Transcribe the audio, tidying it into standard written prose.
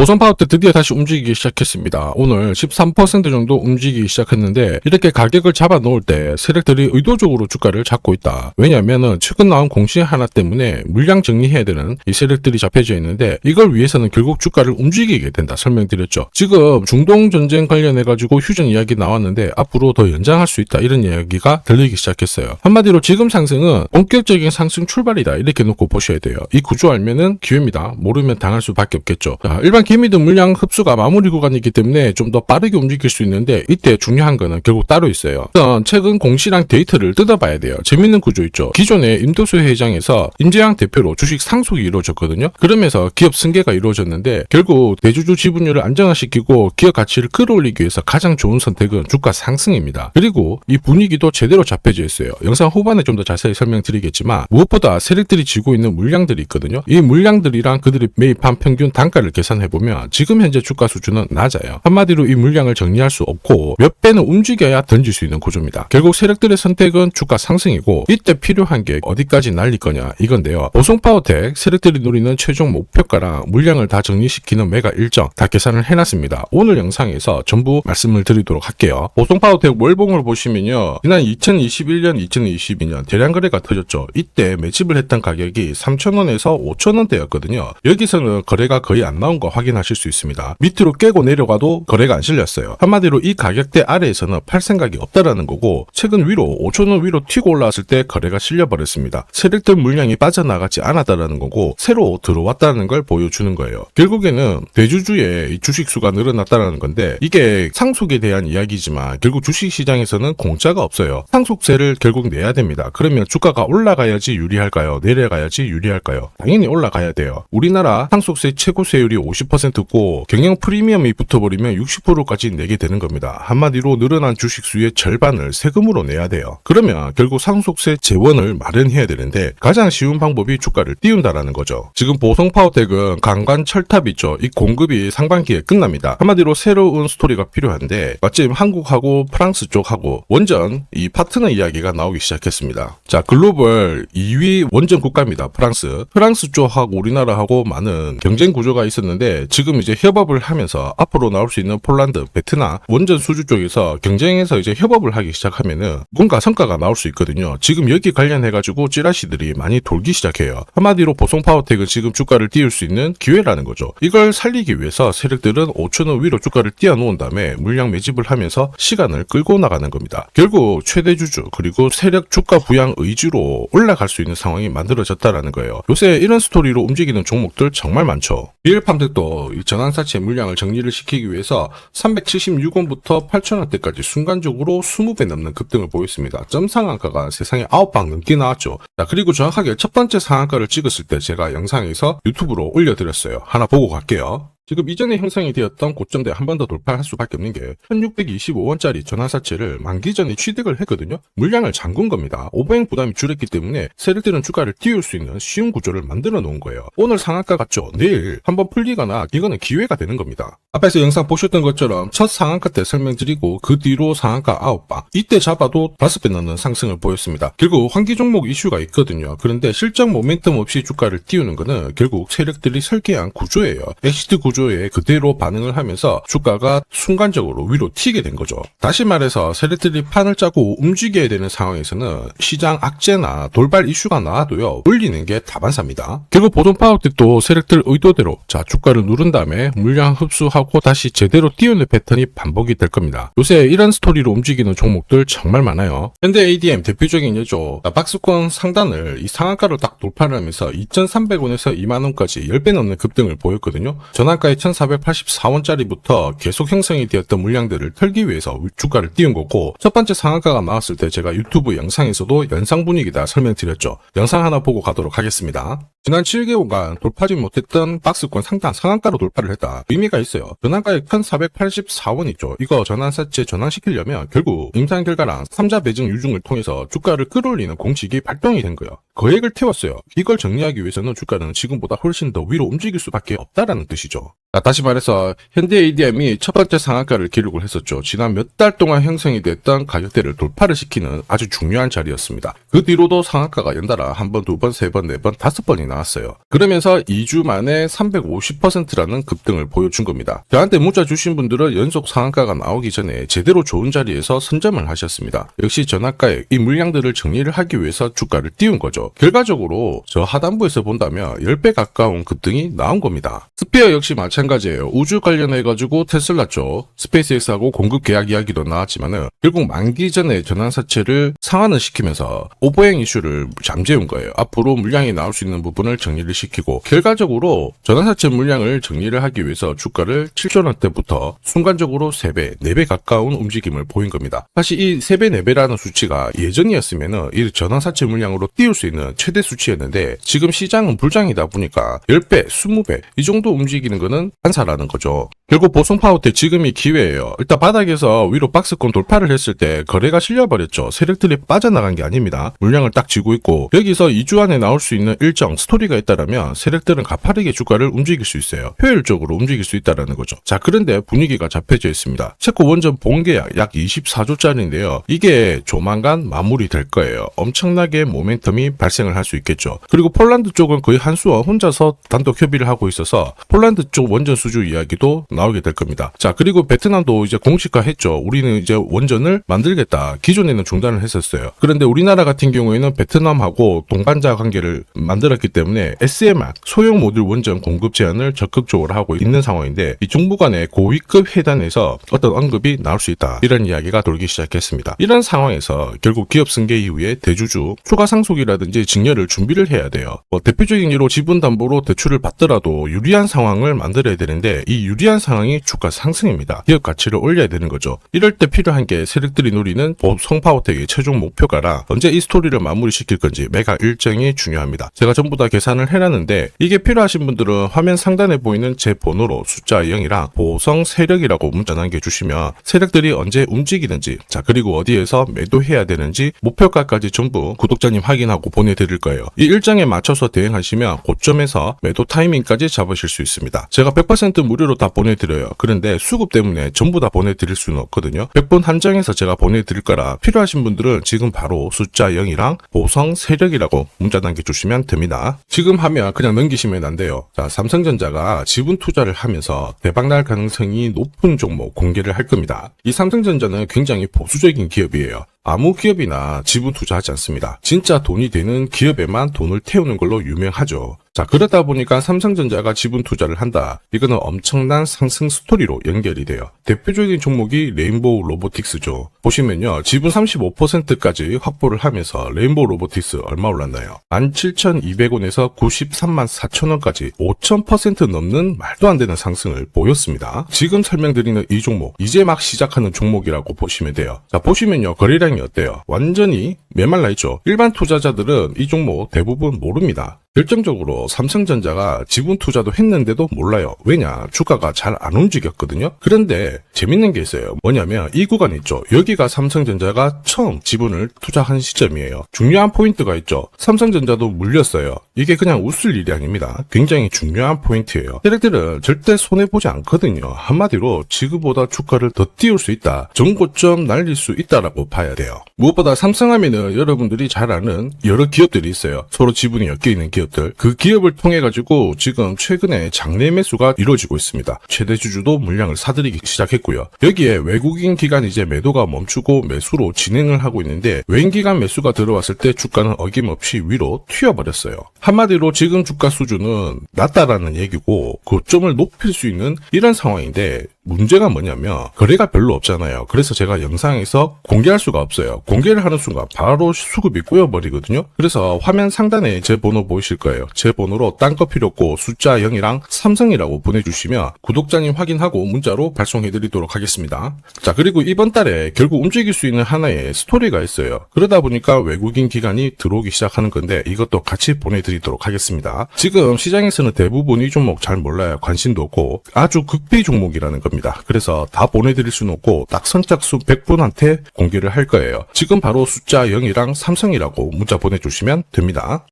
보성파워텍 드디어 다시 움직이기 시작했습니다. 오늘 13% 정도 움직이기 시작했는데 이렇게 가격을 잡아 놓을 때 세력들이 의도적으로 주가를 잡고 있다. 왜냐하면 최근 나온 공시 하나 때문에 물량 정리해야 되는 이 세력들이 잡혀져 있는데 이걸 위해서는 결국 주가를 움직이게 된다 설명드렸죠. 지금 중동 전쟁 관련해 가지고 휴전 이야기 나왔는데 앞으로 더 연장할 수 있다 이런 이야기가 들리기 시작했어요. 한마디로 지금 상승은 본격적인 상승 출발이다 이렇게 놓고 보셔야 돼요. 이 구조 알면은 기회입니다. 모르면 당할 수밖에 없겠죠. 자, 일반 개미들 물량 흡수가 마무리 구간이기 때문에 좀 더 빠르게 움직일 수 있는데 이때 중요한 거는 결국 따로 있어요. 우선 최근 공시랑 데이터를 뜯어봐야 돼요. 재밌는 구조 있죠. 기존에 임도수 회장에서 임재양 대표로 주식 상속이 이루어졌거든요. 그러면서 기업 승계가 이루어졌는데 결국 대주주 지분율을 안정화시키고 기업 가치를 끌어올리기 위해서 가장 좋은 선택은 주가 상승입니다. 그리고 이 분위기도 제대로 잡혀져 있어요. 영상 후반에 좀 더 자세히 설명드리겠지만 무엇보다 세력들이 쥐고 있는 물량들이 있거든요. 이 물량들이랑 그들이 매입한 평균 단가를 계산해보면 지금 현재 주가 수준은 낮아요. 한마디로 이 물량을 정리할 수 없고 몇 배는 움직여야 던질 수 있는 구조입니다. 결국 세력들의 선택은 주가 상승이고 이때 필요한 게 어디까지 날릴 거냐 이건데요. 보성파워텍 세력들이 노리는 최종 목표가랑 물량을 다 정리시키는 매가 일정 다 계산을 해놨습니다. 오늘 영상에서 전부 말씀을 드리도록 할게요. 보성파워텍 월봉을 보시면요. 지난 2021년, 2022년 대량 거래가 터졌죠. 이때 매집을 했던 가격이 3,000원에서 5,000원대였거든요. 여기서는 거래가 거의 안 나온 거 확인하실 수 있습니다. 밑으로 깨고 내려가도 거래가 안 실렸어요. 한마디로 이 가격대 아래에서는 팔 생각이 없다라는 거고 최근 위로 5,000원 위로 튀고 올라왔을 때 거래가 실려버렸습니다. 세력들 물량이 빠져나가지 않았다라는 거고 새로 들어왔다는 걸 보여주는 거예요. 결국에는 대주주의 주식수가 늘어났다는 건데 이게 상속에 대한 이야기지만 결국 주식시장에서는 공짜가 없어요. 상속세를 결국 내야 됩니다. 그러면 주가가 올라가야지 유리할까요? 내려가야지 유리할까요? 당연히 올라가야 돼요. 우리나라 상속세 최고세율이 50%고 경영 프리미엄이 붙어버리면 60%까지 내게 되는 겁니다. 한마디로 늘어난 주식수의 절반을 세금으로 내야 돼요. 그러면 결국 상속세 재원을 마련해야 되는데 가장 쉬운 방법이 주가를 띄운다라는 거죠. 지금 보성파워텍은 강관 철탑 있죠. 이 공급이 상반기에 끝납니다. 한마디로 새로운 스토리가 필요한데 마침 한국하고 프랑스 쪽하고 원전 이 파트너 이야기가 나오기 시작했습니다. 자, 글로벌 2위 원전 국가입니다. 프랑스 쪽하고 우리나라하고 많은 경쟁 구조가 있었는데 지금 이제 협업을 하면서 앞으로 나올 수 있는 폴란드, 베트남 원전 수주 쪽에서 경쟁해서 이제 협업을 하기 시작하면은 뭔가 성과가 나올 수 있거든요. 지금 여기 관련해가지고 찌라시들이 많이 돌기 시작해요. 한마디로 보성파워텍은 지금 주가를 띄울 수 있는 기회라는 거죠. 이걸 살리기 위해서 세력들은 5,000원 위로 주가를 띄워놓은 다음에 물량 매집을 하면서 시간을 끌고 나가는 겁니다. 결국 최대 주주 그리고 세력 주가 부양 의지로 올라갈 수 있는 상황이 만들어졌다라는 거예요. 요새 이런 스토리로 움직이는 종목들 정말 많죠. BL팜텍도 이 전환사채 물량을 정리를 시키기 위해서 376원부터 8,000원대까지 순간적으로 20배 넘는 급등을 보였습니다. 점 상한가가 세상에 9방 넘게 나왔죠. 자, 그리고 정확하게 첫 번째 상한가를 찍었을 때 제가 영상에서 유튜브로 올려드렸어요. 하나 보고 갈게요. 지금 이전에 형성이 되었던 고점대 한 번 더 돌파할 수밖에 없는 게 1625원짜리 전환사채를 만기 전에 취득을 했거든요. 물량을 잠근 겁니다. 오버행 부담이 줄었기 때문에 세력들은 주가를 띄울 수 있는 쉬운 구조를 만들어 놓은 거예요. 오늘 상한가 같죠? 내일 한번 풀리거나 이거는 기회가 되는 겁니다. 앞에서 영상 보셨던 것처럼 첫 상한가 때 설명드리고 그 뒤로 상한가 9방 이때 잡아도 5배 넘는 상승을 보였습니다. 결국 환기 종목 이슈가 있거든요. 그런데 실적 모멘텀 없이 주가를 띄우는 거는 결국 세력들이 설계한 구조예요. 엑시트 구조에 그대로 반응을 하면서 주가가 순간적으로 위로 튀게 된 거죠. 다시 말해서 세력들이 판을 짜고 움직여야 되는 상황에서는 시장 악재나 돌발 이슈가 나와도요 올리는 게 다반사입니다. 결국 보성파워텍도 세력들 의도대로 자 주가를 누른 다음에 물량 흡수하고 다시 제대로 띄우는 패턴이 반복이 될 겁니다. 요새 이런 스토리로 움직이는 종목들 정말 많아요. 현대 ADM 대표적인 예죠. 박스권 상단을 이 상한가를 딱 돌파를 하면서 2,300원에서 2만원까지 10배 넘는 급등을 보였거든요. 전환가 1,484원짜리부터 계속 형성이 되었던 물량들을 털기 위해서 주가를 띄운 거고 첫 번째 상한가가 나왔을 때 제가 유튜브 영상에서도 연상 분위기다 설명드렸죠. 영상 하나 보고 가도록 하겠습니다. 지난 7개월간 돌파하지 못했던 박스권 상단 상한가로 돌파를 했다. 의미가 있어요. 전환가액 1,484원 있죠. 이거 전환사채 전환시키려면 결국 임상 결과랑 3자 배정 유증을 통해서 주가를 끌어올리는 공식이 발동이 된 거예요. 거액을 태웠어요. 이걸 정리하기 위해서는 주가는 지금보다 훨씬 더 위로 움직일 수밖에 없다라는 뜻이죠. 다시 말해서 현대 ADM이 첫 번째 상한가를 기록을 했었죠. 지난 몇 달 동안 형성이 됐던 가격대를 돌파를 시키는 아주 중요한 자리였습니다. 그 뒤로도 상한가가 연달아 한 번, 두 번, 세 번, 네 번, 다섯 번이 나왔어요. 그러면서 2주 만에 350%라는 급등을 보여준 겁니다. 저한테 문자 주신 분들은 연속 상한가가 나오기 전에 제대로 좋은 자리에서 선점을 하셨습니다. 역시 전학가에 이 물량들을 정리를 하기 위해서 주가를 띄운 거죠. 결과적으로 저 하단부에서 본다면 10배 가까운 급등이 나온 겁니다. 스피어 역시 마찬가지예요. 우주 관련해가지고 테슬라 쪽 스페이스X하고 공급 계약 이야기도 나왔지만은 결국 만기 전에 전환사채를 상환을 시키면서 오버행 이슈를 잠재운 거예요. 앞으로 물량이 나올 수 있는 부분을 정리를 시키고 결과적으로 전환사채 물량을 정리를 하기 위해서 주가를 7조 원대부터 순간적으로 3배, 4배 가까운 움직임을 보인 겁니다. 사실 이 3배, 4배라는 수치가 예전이었으면은 이 전환사채 물량으로 띄울 수 있는 최대 수치였는데 지금 시장은 불장이다 보니까 10배, 20배 이 정도 움직이는 거는 한사라는 거죠. 결국 보성파워텍 지금이 기회예요. 일단 바닥에서 위로 박스권 돌파를 했을 때 거래가 실려버렸죠. 세력들이 빠져나간 게 아닙니다. 물량을 딱 쥐고 있고 여기서 2주 안에 나올 수 있는 일정 스토리가 있다라면 세력들은 가파르게 주가를 움직일 수 있어요. 효율적으로 움직일 수 있다라는 거죠. 자, 그런데 분위기가 잡혀져 있습니다. 체코 원전 본계약 약 24조짜리인데요. 이게 조만간 마무리될 거예요. 엄청나게 모멘텀이 발생을 할 수 있겠죠. 그리고 폴란드 쪽은 거의 한수원 혼자서 단독 협의를 하고 있어서 폴란드 쪽 원전 수주 이야기도 나오게 될 겁니다. 자, 그리고 베트남도 이제 공식화했죠. 우리는 이제 원전을 만들겠다. 기존에는 중단을 했었어요. 그런데 우리나라 같은 경우에는 베트남하고 동반자 관계를 만들었기 때문에 SMR 소형 모듈 원전 공급 제한을 적극적으로 하고 있는 상황인데 이 정부 간의 고위급 회담에서 어떤 언급이 나올 수 있다. 이런 이야기가 돌기 시작했습니다. 이런 상황에서 결국 기업 승계 이후에 대주주 추가 상속이라든지 증여를 준비를 해야 돼요. 대표적인 예로 지분 담보로 대출을 받더라도 유리한 상황을 만들어야 되는데 이 유리한 상황이 주가 상승입니다. 기업 가치를 올려야 되는 거죠. 이럴 때 필요한 게 세력들이 노리는 보성파워텍의 최종 목표가라 언제 이 스토리를 마무리시킬 건지 매각 일정이 중요합니다. 제가 전부 다 계산을 해놨는데 이게 필요하신 분들은 화면 상단에 보이는 제 번호로 숫자 0이랑 보성 세력이라고 문자 남겨주시면 세력들이 언제 움직이는지 자 그리고 어디에서 매도해야 되는지 목표가까지 전부 구독자님 확인하고 보내드릴 거예요. 이 일정에 맞춰서 대응하시면 고점에서 매도 타이밍까지 잡으실 수 있습니다. 제가 100% 무료로 다 보내드려요. 그런데 수급 때문에 전부 다 보내드릴 수는 없거든요. 100분 한정해서 제가 보내드릴 거라 필요하신 분들은 지금 바로 숫자 0이랑 보성 세력이라고 문자 남겨주시면 됩니다. 지금 하면 그냥 넘기시면 안 돼요. 자, 삼성전자가 지분 투자를 하면서 대박날 가능성이 높은 종목 공개를 할 겁니다. 이 삼성전자는 굉장히 보수적인 기업이에요. 아무 기업이나 지분 투자하지 않습니다. 진짜 돈이 되는 기업에만 돈을 태우는 걸로 유명하죠. 자, 그러다 보니까 삼성전자가 지분 투자를 한다. 이거는 엄청난 상승 스토리로 연결이 돼요. 대표적인 종목이 레인보우 로보틱스죠. 보시면요. 지분 35%까지 확보를 하면서 레인보우 로보틱스 얼마 올랐나요? 17,200원에서 93만 4천원까지 5,000% 넘는 말도 안 되는 상승을 보였습니다. 지금 설명드리는 이 종목, 이제 막 시작하는 종목이라고 보시면 돼요. 자, 보시면요. 거래량이 어때요? 완전히 메말라 있죠. 일반 투자자들은 이 종목 대부분 모릅니다. 결정적으로 삼성전자가 지분 투자도 했는데도 몰라요. 왜냐? 주가가 잘 안 움직였거든요. 그런데 재밌는 게 있어요. 뭐냐면 이 구간 있죠. 여기가 삼성전자가 처음 지분을 투자한 시점이에요. 중요한 포인트가 있죠. 삼성전자도 물렸어요. 이게 그냥 웃을 일이 아닙니다. 굉장히 중요한 포인트예요. 세력들은 절대 손해보지 않거든요. 한마디로 지금보다 주가를 더 띄울 수 있다. 전고점 날릴 수 있다라고 봐야 돼요. 무엇보다 삼성하면은 여러분들이 잘 아는 여러 기업들이 있어요. 서로 지분이 엮여있는 기업들. 그 기업을 통해 가지고 지금 최근에 장내 매수가 이루어지고 있습니다. 최대 주주도 물량을 사들이기 시작했고요. 여기에 외국인 기관 이제 매도가 멈추고 매수로 진행을 하고 있는데 외인 기관 매수가 들어왔을 때 주가는 어김없이 위로 튀어버렸어요. 한마디로 지금 주가 수준은 낮다라는 얘기고 고점을 높일 수 있는 이런 상황인데 문제가 뭐냐면 거래가 별로 없잖아요. 그래서 제가 영상에서 공개할 수가 없어요. 공개를 하는 순간 바로 수급이 꼬여버리거든요. 그래서 화면 상단에 제 번호 보이실 거예요. 제 번호로 딴 거 필요 없고 숫자 0이랑 삼성이라고 보내주시면 구독자님 확인하고 문자로 발송해드리도록 하겠습니다. 자, 그리고 이번 달에 결국 움직일 수 있는 하나의 스토리가 있어요. 그러다 보니까 외국인 기관이 들어오기 시작하는 건데 이것도 같이 보내드리도록 하겠습니다. 지금 시장에서는 대부분 이 종목 잘 몰라요. 관심도 없고 아주 극비 종목이라는 겁니다. 그래서 다 보내드릴 수는 없고 딱 선착순 100분한테 공개를 할 거예요. 지금 바로 숫자 0이랑 삼성이라고 문자 보내주시면 됩니다.